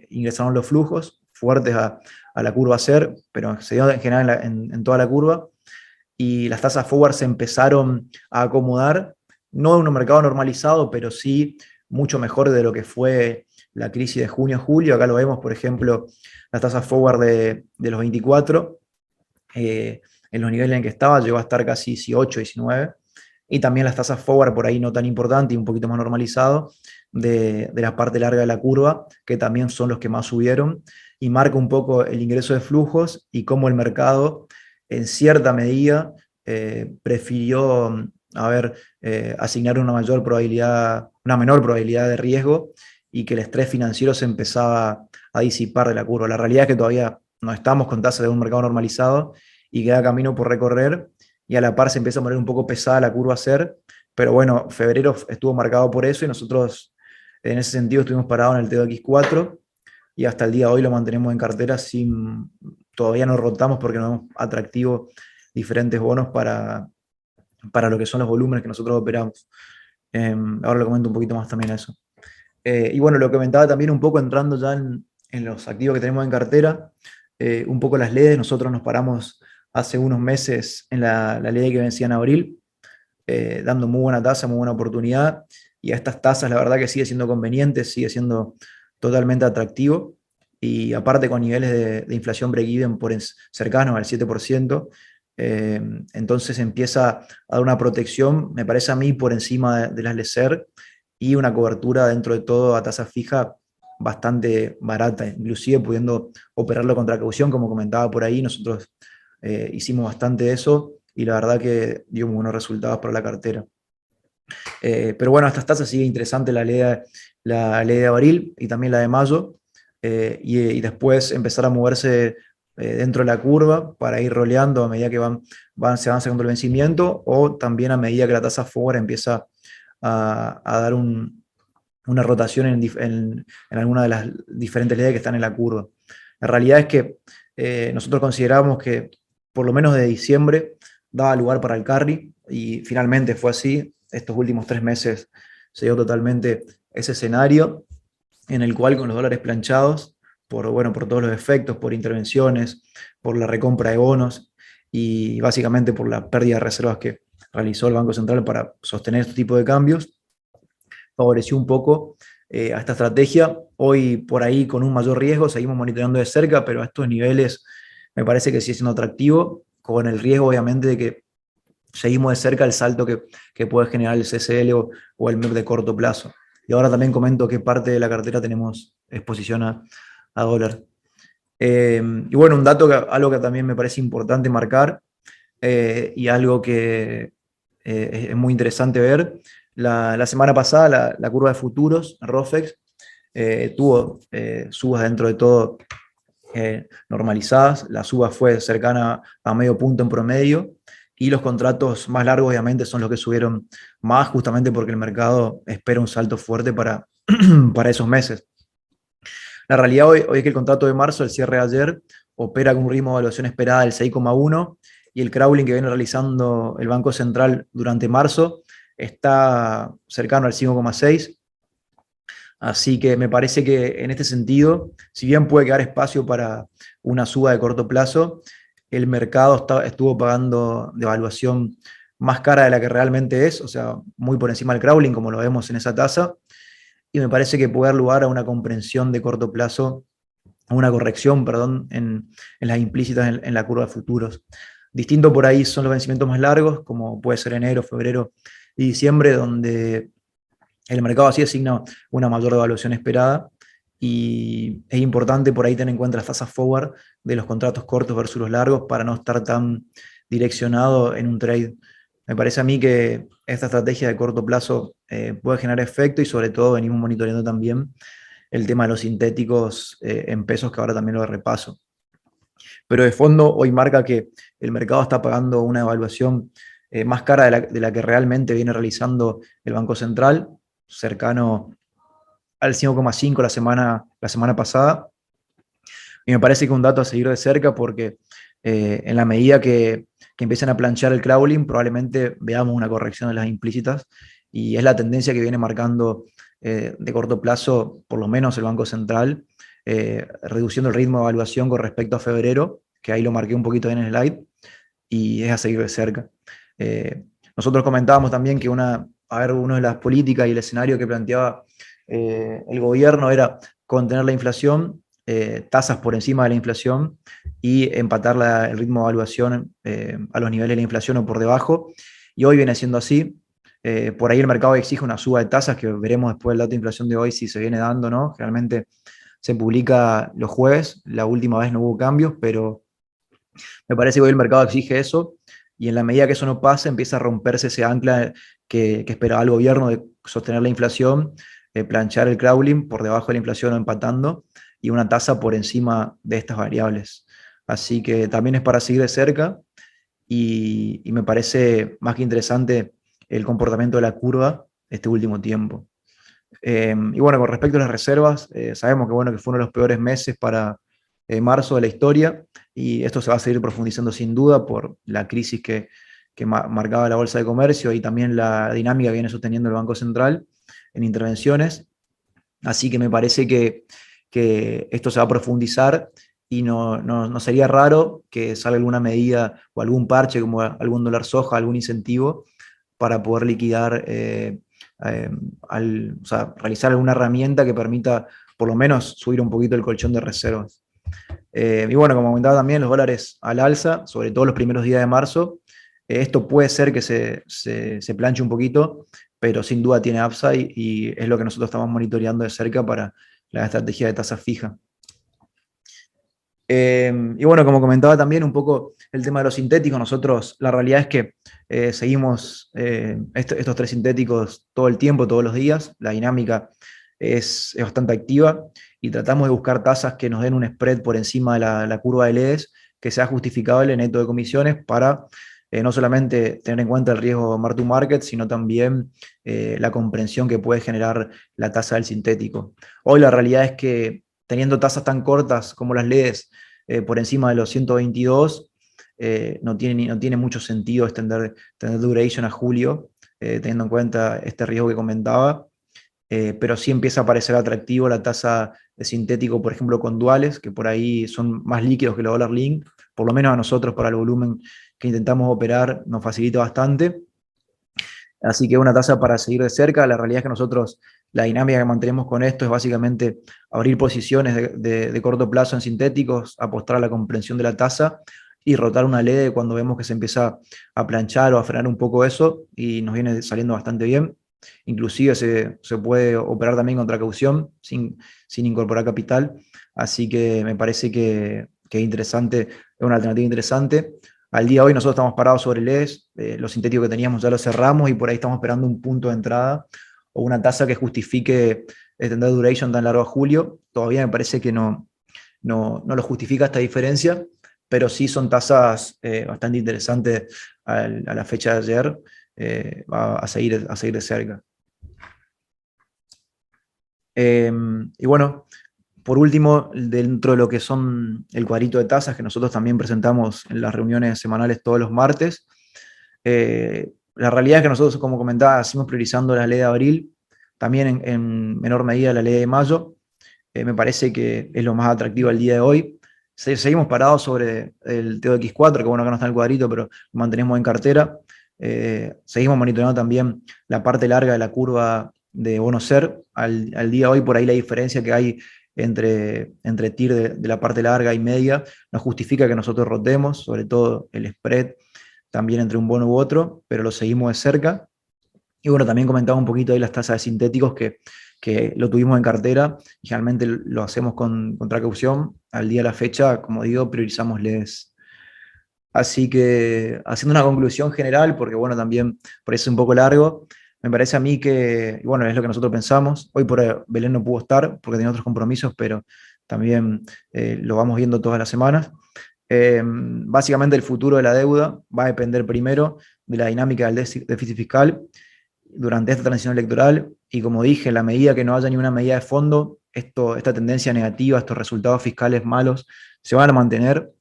ingresaron los flujos fuertes a la curva SER, pero se dio en general en toda la curva, y las tasas forward se empezaron a acomodar, no en un mercado normalizado, pero sí mucho mejor de lo que fue la crisis de junio-julio. Acá lo vemos, por ejemplo, las tasas forward de los 24, en los niveles en que estaba, llegó a estar casi 18, 19, y también las tasas forward por ahí no tan importantes y un poquito más normalizado de la parte larga de la curva, que también son los que más subieron, y marca un poco el ingreso de flujos y cómo el mercado en cierta medida prefirió, asignar una mayor probabilidad, una menor probabilidad de riesgo, y que el estrés financiero se empezaba a disipar de la curva. La realidad es que todavía no estamos con tasas de un mercado normalizado y queda camino por recorrer, y a la par se empieza a poner un poco pesada la curva SER, pero bueno, febrero estuvo marcado por eso y nosotros en ese sentido estuvimos parados en el TOX4 y hasta el día de hoy lo mantenemos en cartera sin, todavía no rotamos porque no es atractivo diferentes bonos para lo que son los volúmenes que nosotros operamos. Ahora lo comento un poquito más también a eso. Y bueno, lo comentaba también un poco entrando ya en los activos que tenemos en cartera, un poco las LEDs. Nosotros nos paramos hace unos meses en la LED que vencía en abril, dando muy buena tasa, muy buena oportunidad, y a estas tasas la verdad que sigue siendo conveniente, sigue siendo totalmente atractivo, y aparte con niveles de inflación break-even cercanos al 7%, entonces empieza a dar una protección, me parece a mí, por encima de las LECER, y una cobertura dentro de todo a tasa fija bastante barata, inclusive pudiendo operarlo contra caución, como comentaba por ahí. Nosotros hicimos bastante de eso y la verdad que dio muy buenos resultados para la cartera. Pero bueno, estas tasas sigue interesante la ley de abril y también la de mayo, y después empezar a moverse dentro de la curva para ir roleando a medida que se van sacando el vencimiento, o también a medida que la tasa forward empieza a dar una rotación en alguna de las diferentes leyes que están en la curva. La realidad es que nosotros consideramos que por lo menos de diciembre daba lugar para el carry, y finalmente fue así. Estos últimos 3 meses se dio totalmente ese escenario en el cual, con los dólares planchados, por todos los efectos, por intervenciones, por la recompra de bonos y básicamente por la pérdida de reservas que realizó el Banco Central para sostener este tipo de cambios, favoreció un poco a esta estrategia. Hoy por ahí con un mayor riesgo, seguimos monitoreando de cerca, pero a estos niveles me parece que sigue siendo atractivo, con el riesgo obviamente de que seguimos de cerca el salto que puede generar el CCL o el MEP de corto plazo. Y ahora también comento qué parte de la cartera tenemos exposición a dólar. Y bueno, algo que también me parece importante marcar, y algo que es muy interesante ver. La semana pasada la curva de futuros, ROFEX, tuvo subas dentro de todo normalizadas. La suba fue cercana a medio punto en promedio, y los contratos más largos obviamente son los que subieron más, justamente porque el mercado espera un salto fuerte para esos meses. La realidad hoy es que el contrato de marzo, el cierre de ayer, opera con un ritmo de evaluación esperada del 6,1, y el crawling que viene realizando el Banco Central durante marzo está cercano al 5,6. Así que me parece que en este sentido, si bien puede quedar espacio para una suba de corto plazo, el mercado estuvo pagando de evaluación más cara de la que realmente es, o sea, muy por encima del crawling, como lo vemos en esa tasa, y me parece que puede dar lugar a una comprensión de corto plazo, a una corrección, perdón, en las implícitas en la curva de futuros. Distinto por ahí son los vencimientos más largos, como puede ser enero, febrero y diciembre, donde el mercado así asigna una mayor devaluación esperada, y es importante por ahí tener en cuenta las tasas forward de los contratos cortos versus los largos para no estar tan direccionado en un trade. Me parece a mí que esta estrategia de corto plazo puede generar efecto, y sobre todo venimos monitoreando también el tema de los sintéticos en pesos, que ahora también lo repaso. Pero de fondo hoy marca que el mercado está pagando una evaluación más cara de la que realmente viene realizando el Banco Central, cercano al 5,5 la semana pasada. Y me parece que un dato a seguir de cerca porque en la medida que empiecen a planchar el crawling, probablemente veamos una corrección de las implícitas y es la tendencia que viene marcando de corto plazo, por lo menos el Banco Central, reduciendo el ritmo de evaluación con respecto a febrero, que ahí lo marqué un poquito en el slide, y es a seguir de cerca. Nosotros comentábamos también que una de las políticas y el escenario que planteaba el gobierno era contener la inflación, tasas por encima de la inflación y empatar el ritmo de evaluación a los niveles de la inflación o por debajo. Y hoy viene siendo así. Por ahí el mercado exige una suba de tasas, que veremos después del dato de inflación de hoy si se viene dando o no. Generalmente se publica los jueves, la última vez no hubo cambios, pero me parece que hoy el mercado exige eso, y en la medida que eso no pasa, empieza a romperse ese ancla que esperaba el gobierno de sostener la inflación, planchar el crawling por debajo de la inflación o empatando, y una tasa por encima de estas variables. Así que también es para seguir de cerca, y me parece más que interesante el comportamiento de la curva este último tiempo. Y bueno, con respecto a las reservas, sabemos que, bueno, que fue uno de los peores meses para marzo de la historia, y esto se va a seguir profundizando sin duda por la crisis que marcaba la bolsa de comercio y también la dinámica que viene sosteniendo el Banco Central en intervenciones. Así que me parece que esto se va a profundizar y no sería raro que salga alguna medida o algún parche como algún dólar soja, algún incentivo para poder liquidar, o sea, realizar alguna herramienta que permita por lo menos subir un poquito el colchón de reservas. Y bueno, como comentaba también, los dólares al alza, sobre todo los primeros días de marzo. Esto puede ser que se planche un poquito, pero sin duda tiene upside y es lo que nosotros estamos monitoreando de cerca para la estrategia de tasa fija. Y bueno, como comentaba también un poco el tema de los sintéticos, nosotros la realidad es que seguimos estos tres sintéticos todo el tiempo, todos los días. La dinámica es bastante activa y tratamos de buscar tasas que nos den un spread por encima de la curva de LEDs, que sea justificable neto de comisiones para no solamente tener en cuenta el riesgo mark to market, sino también la comprensión que puede generar la tasa del sintético. Hoy la realidad es que teniendo tasas tan cortas como las LEDs por encima de los 122, no tiene mucho sentido tener duration a julio, teniendo en cuenta este riesgo que comentaba. Pero sí empieza a parecer atractivo la tasa de sintético, por ejemplo, con duales, que por ahí son más líquidos que los dollar link, por lo menos a nosotros para el volumen que intentamos operar nos facilita bastante. Así que una tasa para seguir de cerca. La realidad es que nosotros, la dinámica que mantenemos con esto es básicamente abrir posiciones de corto plazo en sintéticos, apostar a la comprensión de la tasa y rotar una LED cuando vemos que se empieza a planchar o a frenar un poco eso, y nos viene saliendo bastante bien. Inclusive se puede operar también contra caución sin incorporar capital. Así que me parece que es interesante, es una alternativa interesante. Al día de hoy nosotros estamos parados sobre el ES, los sintéticos que teníamos ya los cerramos y por ahí estamos esperando un punto de entrada o una tasa que justifique extender duration tan largo a julio. Todavía me parece que no lo justifica esta diferencia, pero sí son tasas bastante interesantes a la fecha de ayer, a seguir de cerca. Y bueno, por último, dentro de lo que son el cuadrito de tasas que nosotros también presentamos en las reuniones semanales todos los martes, la realidad es que nosotros, como comentaba, seguimos priorizando la ley de abril, también en menor medida la ley de mayo. Me parece que es lo más atractivo al día de hoy. Seguimos parados sobre el TOX4, que bueno, acá no está en el cuadrito, pero lo mantenemos en cartera. Seguimos monitoreando también la parte larga de la curva de bono SER. Al día de hoy, por ahí la diferencia que hay entre TIR de la parte larga y media nos justifica que nosotros rotemos, sobre todo el spread también entre un bono u otro, pero lo seguimos de cerca. Y bueno, también comentaba un poquito ahí las tasas de sintéticos que lo tuvimos en cartera y generalmente lo hacemos con caución. Al día de la fecha, como digo, priorizamos LEDs. Así que, haciendo una conclusión general, porque bueno, también por eso es un poco largo, Me parece a mí que, y bueno, es lo que nosotros pensamos. Hoy por Belén no pudo estar porque tenía otros compromisos, pero también lo vamos viendo todas las semanas. Básicamente el futuro de la deuda va a depender primero de la dinámica del déficit fiscal durante esta transición electoral y como dije, en la medida que no haya ninguna medida de fondo, esta tendencia negativa, estos resultados fiscales malos se van a mantener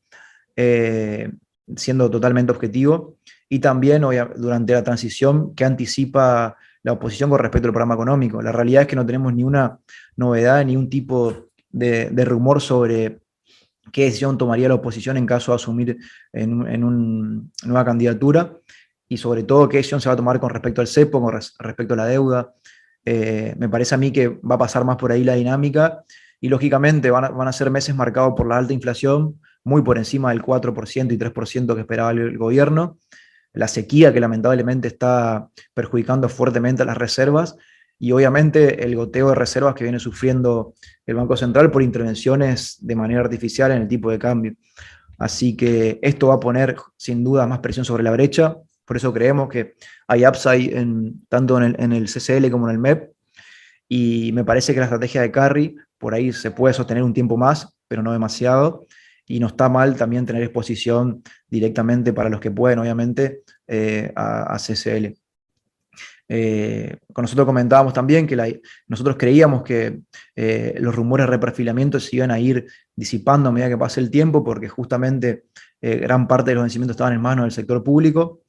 eh, siendo totalmente objetivo y también durante la transición que anticipa la oposición con respecto al programa económico. La realidad es que no tenemos ni una novedad, ni un tipo de rumor sobre qué decisión tomaría la oposición en caso de asumir en una nueva candidatura y sobre todo qué decisión se va a tomar con respecto al cepo, con respecto a la deuda. Me parece a mí que va a pasar más por ahí la dinámica y lógicamente van a ser meses marcados por la alta inflación, muy por encima del 4% y 3% que esperaba el gobierno, la sequía que lamentablemente está perjudicando fuertemente a las reservas y obviamente el goteo de reservas que viene sufriendo el Banco Central por intervenciones de manera artificial en el tipo de cambio. Así que esto va a poner sin duda más presión sobre la brecha. Por eso creemos que hay upside tanto en el CCL como en el MEP. Y me parece que la estrategia de carry por ahí se puede sostener un tiempo más, pero no demasiado. Y no está mal también tener exposición directamente para los que pueden, obviamente, a CCL. Con nosotros comentábamos también que nosotros creíamos que los rumores de reperfilamiento se iban a ir disipando a medida que pase el tiempo, porque justamente gran parte de los vencimientos estaban en manos del sector público,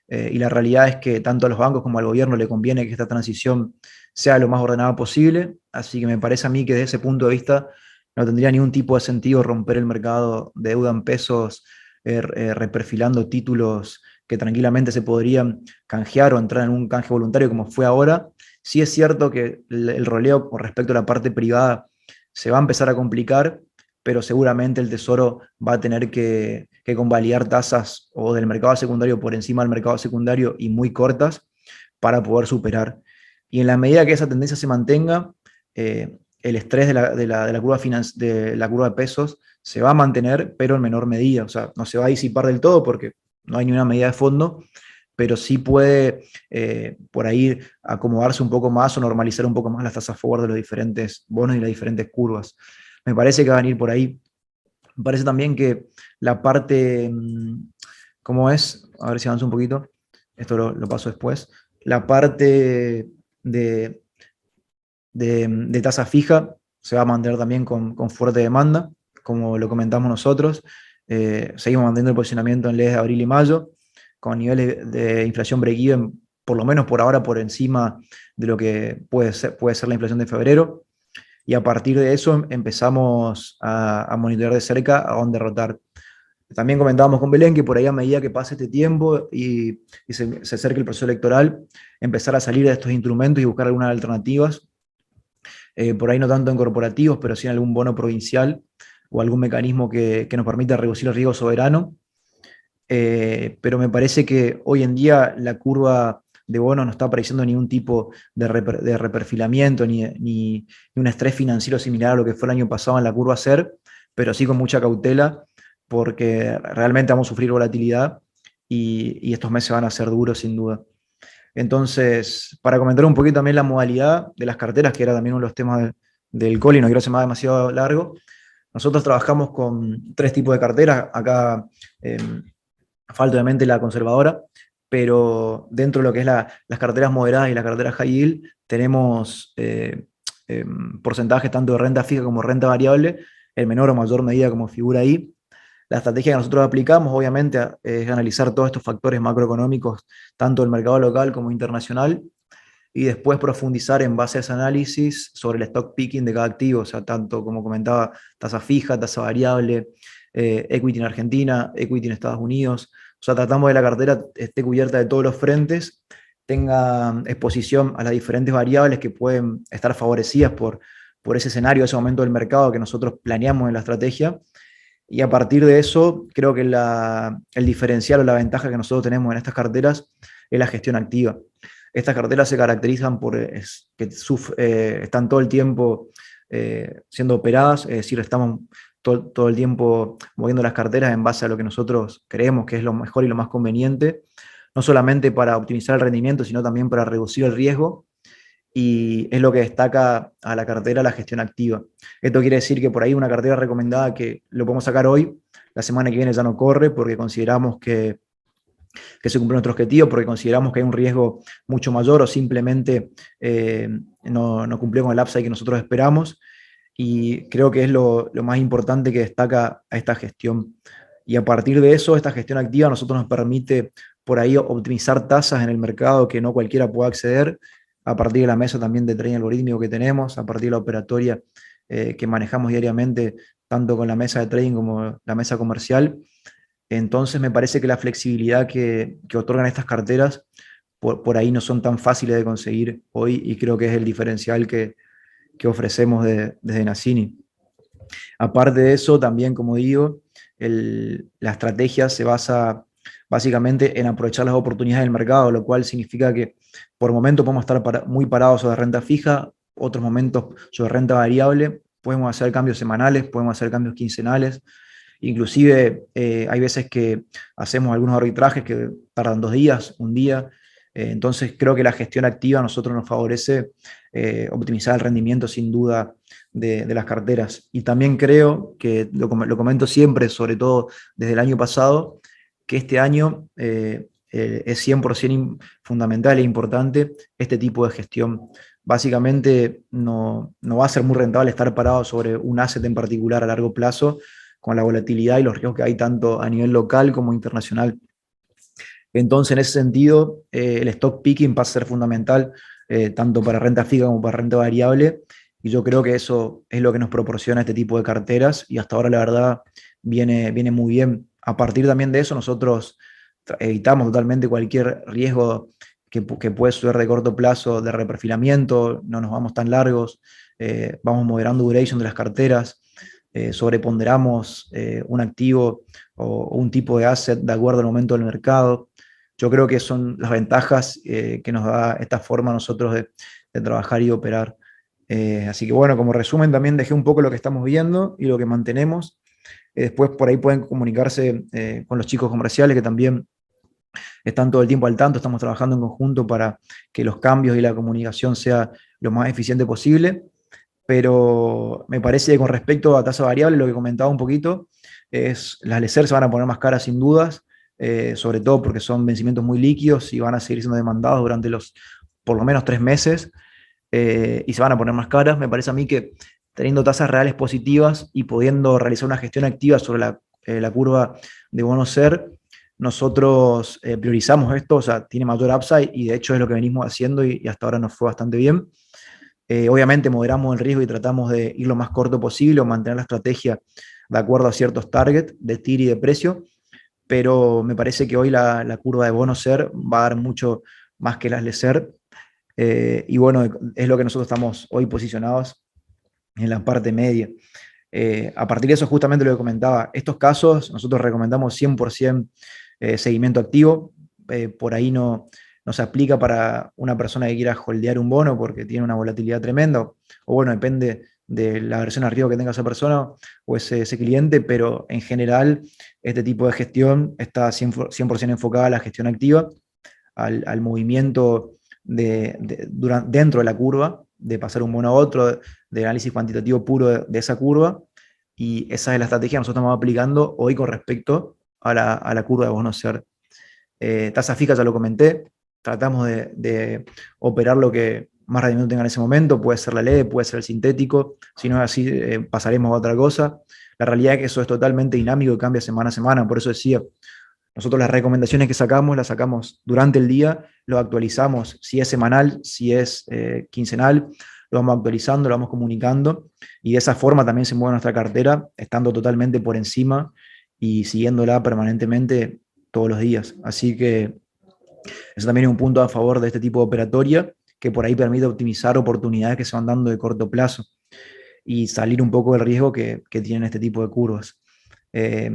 y la realidad es que tanto a los bancos como al gobierno le conviene que esta transición sea lo más ordenada posible, así que me parece a mí que desde ese punto de vista no tendría ningún tipo de sentido romper el mercado de deuda en pesos, reperfilando títulos que tranquilamente se podrían canjear o entrar en un canje voluntario como fue ahora. Sí es cierto que el roleo con respecto a la parte privada se va a empezar a complicar, pero seguramente el Tesoro va a tener que convalidar tasas o del mercado secundario por encima del mercado secundario y muy cortas para poder superar. Y en la medida que esa tendencia se mantenga, el estrés de la curva de pesos se va a mantener, pero en menor medida. O sea, no se va a disipar del todo porque no hay ni una medida de fondo, pero sí puede por ahí acomodarse un poco más o normalizar un poco más las tasas forward de los diferentes bonos y las diferentes curvas. Me parece que van a ir por ahí. Me parece también que la parte, ¿cómo es? A ver si avanzo un poquito. Esto lo paso después. La parte de, de tasa fija se va a mantener también con fuerte demanda, como lo comentamos nosotros. Seguimos manteniendo el posicionamiento en leyes de abril y mayo, con niveles de inflación break-even, por lo menos por ahora, por encima de lo que puede ser la inflación de febrero. Y a partir de eso empezamos a monitorear de cerca a dónde rotar. También comentábamos con Belén que por ahí a medida que pase este tiempo y se acerque el proceso electoral, empezar a salir de estos instrumentos y buscar algunas alternativas, por ahí no tanto en corporativos, pero sí en algún bono provincial o algún mecanismo que nos permita reducir el riesgo soberano. Pero me parece que hoy en día la curva de bonos no está apareciendo ningún tipo de reperfilamiento ni un estrés financiero similar a lo que fue el año pasado en la curva SER, pero sí con mucha cautela, porque realmente vamos a sufrir volatilidad y estos meses van a ser duros sin duda. Entonces, para comentar un poquito también la modalidad de las carteras, que era también uno de los temas del call y no quiero hacer más demasiado largo, nosotros trabajamos con tres tipos de carteras. Acá eh, falta obviamente la conservadora, pero dentro de lo que es las carteras moderadas y las carteras high yield, tenemos porcentajes tanto de renta fija como renta variable, en menor o mayor medida como figura ahí. La estrategia que nosotros aplicamos, obviamente, es analizar todos estos factores macroeconómicos, tanto del mercado local como internacional, y después profundizar en base a ese análisis sobre el stock picking de cada activo, o sea, tanto como comentaba, tasa fija, tasa variable, equity en Argentina, equity en Estados Unidos. O sea, tratamos de la cartera esté cubierta de todos los frentes, tenga exposición a las diferentes variables que pueden estar favorecidas por ese escenario, ese momento del mercado que nosotros planeamos en la estrategia y a partir de eso, creo que el diferencial o la ventaja que nosotros tenemos en estas carteras es la gestión activa. Estas carteras se caracterizan por que están todo el tiempo siendo operadas, es decir, estamos todo el tiempo moviendo las carteras en base a lo que nosotros creemos que es lo mejor y lo más conveniente. no solamente para optimizar el rendimiento, sino también para reducir el riesgo, y es lo que destaca a la cartera la gestión activa. Esto quiere decir que por ahí una cartera recomendada que lo podemos sacar hoy, la semana que viene ya no corre porque consideramos que se cumplió nuestro objetivo, porque consideramos que hay un riesgo mucho mayor o simplemente no cumplió con el upside que nosotros esperamos. Y creo que es lo más importante que destaca a esta gestión. Y a partir de eso, esta gestión activa a nosotros nos permite por ahí optimizar tasas en el mercado que no cualquiera pueda acceder, a partir de la mesa también de trading algorítmico que tenemos, a partir de la operatoria que manejamos diariamente, tanto con la mesa de trading como la mesa comercial. Entonces me parece que la flexibilidad que otorgan estas carteras por ahí no son tan fáciles de conseguir hoy, y creo que es el diferencial que ofrecemos desde Nacini. Aparte de eso, también, como digo, la estrategia se basa básicamente en aprovechar las oportunidades del mercado, lo cual significa que por momentos podemos estar muy parados sobre renta fija, otros momentos sobre renta variable, podemos hacer cambios semanales, podemos hacer cambios quincenales, inclusive hay veces que hacemos algunos arbitrajes que tardan 2 días, un día. Entonces creo que la gestión activa a nosotros nos favorece optimizar el rendimiento sin duda de las carteras. Y también creo que lo comento siempre, sobre todo desde el año pasado, que este año es 100% fundamental e importante este tipo de gestión. Básicamente no va a ser muy rentable estar parado sobre un asset en particular a largo plazo, con la volatilidad y los riesgos que hay tanto a nivel local como internacional. Entonces, en ese sentido, el stock picking va a ser fundamental, tanto para renta fija como para renta variable, y yo creo que eso es lo que nos proporciona este tipo de carteras, y hasta ahora la verdad viene muy bien. A partir también de eso, nosotros evitamos totalmente cualquier riesgo que puede suceder de corto plazo de reperfilamiento, no nos vamos tan largos, vamos moderando duration de las carteras, sobreponderamos un activo o un tipo de asset de acuerdo al momento del mercado. Yo creo que son las ventajas que nos da esta forma a nosotros de trabajar y operar. Así que bueno, como resumen también dejé un poco lo que estamos viendo y lo que mantenemos. Después por ahí pueden comunicarse con los chicos comerciales que también están todo el tiempo al tanto. Estamos trabajando en conjunto para que los cambios y la comunicación sea lo más eficiente posible. Pero me parece que con respecto a tasa variable, lo que comentaba un poquito, es las LECER se van a poner más caras sin dudas, sobre todo porque son vencimientos muy líquidos y van a seguir siendo demandados durante los por lo menos 3 meses, y se van a poner más caras. Me parece a mí que teniendo tasas reales positivas y pudiendo realizar una gestión activa sobre la curva de bonos SER, nosotros priorizamos esto, o sea, tiene mayor upside y de hecho es lo que venimos haciendo y hasta ahora nos fue bastante bien. Obviamente moderamos el riesgo y tratamos de ir lo más corto posible o mantener la estrategia de acuerdo a ciertos targets de TIR y de precio, pero me parece que hoy la curva de bonos SER va a dar mucho más que las LECER, y bueno, es lo que nosotros estamos hoy posicionados en la parte media. A partir de eso, justamente lo que comentaba, estos casos nosotros recomendamos 100% seguimiento activo. Por ahí no se aplica para una persona que quiera holdear un bono porque tiene una volatilidad tremenda, o bueno, depende de la versión a riesgo que tenga esa persona o ese cliente, pero en general este tipo de gestión está 100% enfocada a la gestión activa, al movimiento dentro de la curva, de pasar un bono a otro, de análisis cuantitativo puro de esa curva, y esa es la estrategia que nosotros estamos aplicando hoy con respecto a la curva de bonos SER. Tasa fija ya lo comenté, tratamos de operar lo que más rendimiento tenga en ese momento, puede ser la LED, puede ser el sintético, si no es así pasaremos a otra cosa. La realidad es que eso es totalmente dinámico y cambia semana a semana, por eso decía, nosotros las recomendaciones que sacamos las sacamos durante el día, lo actualizamos, si es semanal, si es quincenal, lo vamos actualizando, lo vamos comunicando, y de esa forma también se mueve nuestra cartera, estando totalmente por encima y siguiéndola permanentemente todos los días. Así que eso también es un punto a favor de este tipo de operatoria, que por ahí permite optimizar oportunidades que se van dando de corto plazo y salir un poco del riesgo que tienen este tipo de curvas. Eh,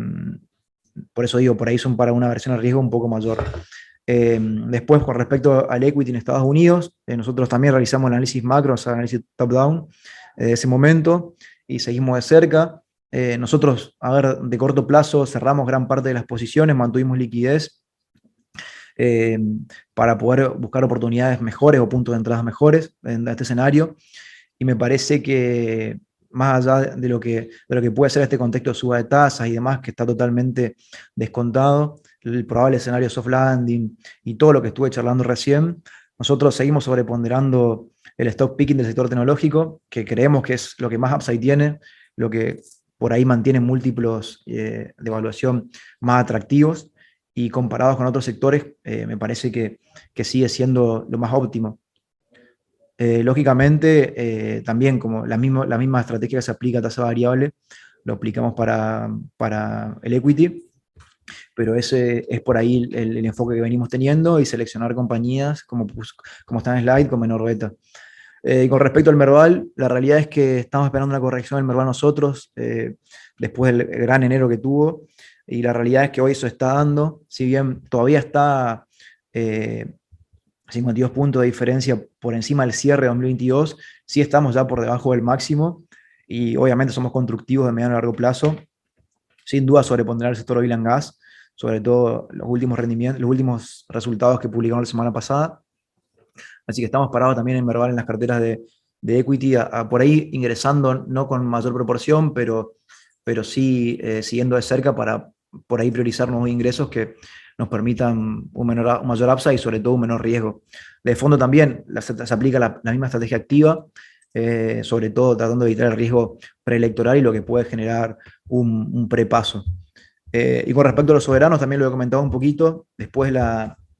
por eso digo, por ahí son para una versión a riesgo un poco mayor. Después, con respecto al equity en Estados Unidos, nosotros también realizamos el análisis macro, o sea, análisis top-down de ese momento, y seguimos de cerca. Nosotros, a ver, de corto plazo cerramos gran parte de las posiciones, mantuvimos liquidez, eh, para poder buscar oportunidades mejores o puntos de entrada mejores en este escenario. Y me parece que más allá de lo que puede ser este contexto de suba de tasas y demás, que está totalmente descontado, el probable escenario soft landing y todo lo que estuve charlando recién, nosotros seguimos sobreponderando el stock picking del sector tecnológico, que creemos que es lo que más upside tiene, lo que por ahí mantiene múltiplos de evaluación más atractivos, y comparados con otros sectores, me parece que sigue siendo lo más óptimo. Lógicamente, también como la misma estrategia que se aplica a tasa variable, lo aplicamos para el equity, pero ese es por ahí el enfoque que venimos teniendo, y seleccionar compañías como está en slide, con menor beta. Y con respecto al Merval, la realidad es que estamos esperando una corrección del Merval nosotros, después del gran enero que tuvo, y la realidad es que hoy eso está dando, si bien todavía está 52 puntos de diferencia por encima del cierre de 2022, sí estamos ya por debajo del máximo, y obviamente somos constructivos de mediano a largo plazo, sin duda sobreponderar el sector oil and gas, sobre todo los últimos rendimientos, los últimos resultados que publicaron la semana pasada. Así que estamos parados también en Merval en las carteras de equity, por ahí ingresando no con mayor proporción, pero sí siguiendo de cerca para por ahí priorizar nuevos ingresos que nos permitan un mayor upside y sobre todo un menor riesgo. De fondo también se aplica la misma estrategia activa, sobre todo tratando de evitar el riesgo preelectoral y lo que puede generar un prepaso. Y con respecto a los soberanos, también lo he comentado un poquito, después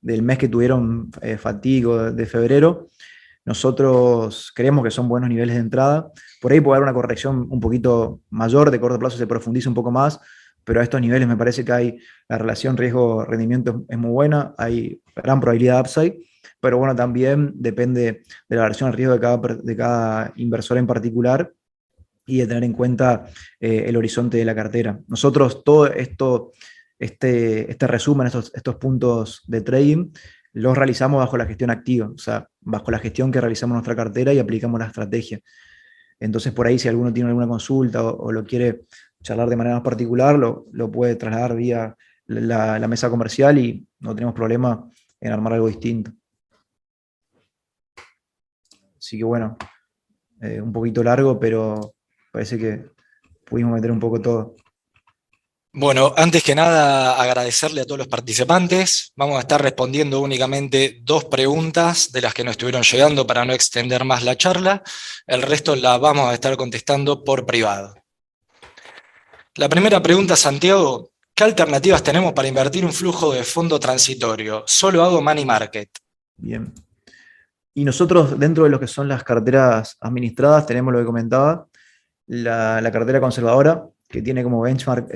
del mes que tuvieron fatigo de febrero, nosotros creemos que son buenos niveles de entrada. Por ahí puede haber una corrección un poquito mayor, de corto plazo se profundiza un poco más, pero a estos niveles me parece que la relación riesgo-rendimiento es muy buena, hay gran probabilidad de upside, pero bueno, también depende de la versión al riesgo de cada inversor en particular, y de tener en cuenta el horizonte de la cartera. Nosotros todo esto, este resumen, estos puntos de trading, los realizamos bajo la gestión activa, o sea, bajo la gestión que realizamos nuestra cartera y aplicamos la estrategia. Entonces, por ahí, si alguno tiene alguna consulta o lo quiere charlar de manera más particular, lo puede trasladar vía la mesa comercial, y no tenemos problema en armar algo distinto. Así que bueno, un poquito largo, pero parece que pudimos meter un poco todo. Bueno, antes que nada, agradecerle a todos los participantes. Vamos a estar respondiendo únicamente 2 preguntas de las que nos estuvieron llegando para no extender más la charla. El resto la vamos a estar contestando por privado. La primera pregunta, Santiago, ¿qué alternativas tenemos para invertir un flujo de fondo transitorio? Solo hago money market. Bien. Y nosotros, dentro de lo que son las carteras administradas, tenemos lo que comentaba, la cartera conservadora, que tiene como benchmark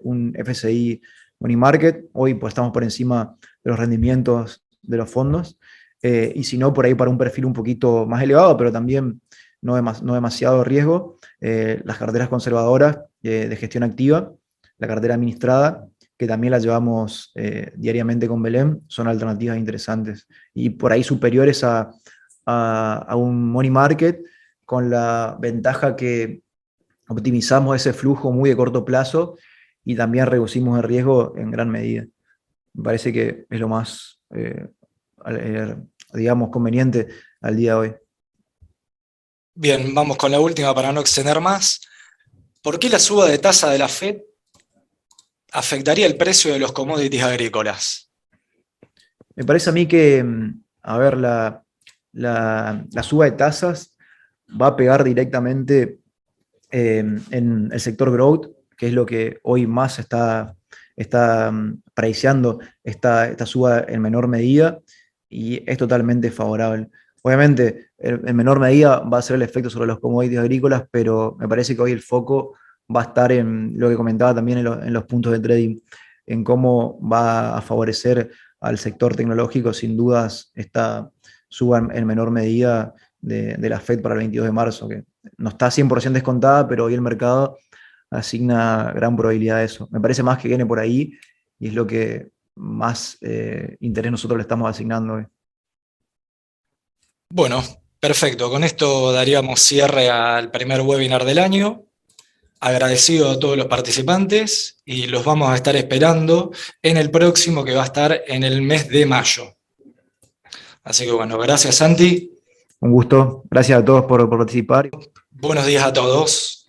un FSI Money Market. Hoy pues estamos por encima de los rendimientos de los fondos. Y si no, por ahí para un perfil un poquito más elevado, pero también no demasiado riesgo, las carteras conservadoras de gestión activa, la cartera administrada, que también la llevamos diariamente con Belén, son alternativas interesantes y por ahí superiores a un money market, con la ventaja que optimizamos ese flujo muy de corto plazo y también reducimos el riesgo en gran medida. Me parece que es lo más, digamos, conveniente al día de hoy. Bien, vamos con la última para no extender más. ¿Por qué la suba de tasa de la Fed afectaría el precio de los commodities agrícolas? Me parece a mí que, a ver, la suba de tasas va a pegar directamente en el sector growth, que es lo que hoy más está priceando esta suba en menor medida, y es totalmente favorable. Obviamente, en menor medida va a ser el efecto sobre los commodities agrícolas, pero me parece que hoy el foco va a estar en lo que comentaba también en los puntos de trading, en cómo va a favorecer al sector tecnológico, sin dudas, esta suba en menor medida de la Fed para el 22 de marzo, que no está 100% descontada, pero hoy el mercado asigna gran probabilidad a eso. Me parece más que viene por ahí, y es lo que más interés nosotros le estamos asignando hoy. Bueno, perfecto. Con esto daríamos cierre al primer webinar del año. Agradecido a todos los participantes y los vamos a estar esperando en el próximo, que va a estar en el mes de mayo. Así que bueno, gracias Santi. Un gusto. Gracias a todos por participar. Buenos días a todos.